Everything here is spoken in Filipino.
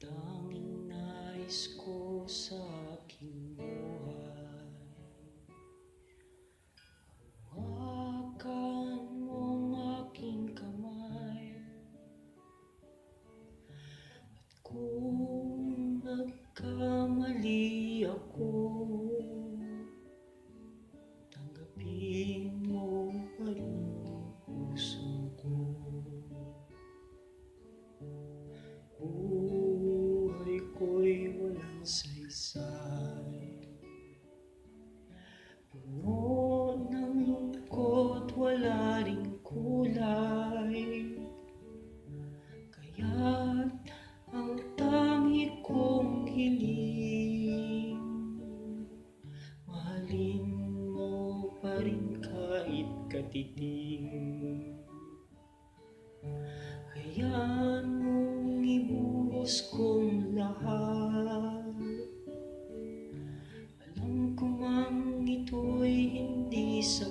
Tanging nais ko sa aking buhay, hawakan mo ang aking kamay. At kung nagkamali ako, tanggapin mo pa rin ang puso ko. Buhay ko'y walang saysay, puno ng lungkot, wala ring kulay. Kaya't ang tangi kong hiling, mahalin mo pa rin kahit katiting. Hayaan mong ibuhos kong lahat, alam ko mang ito'y hindi sa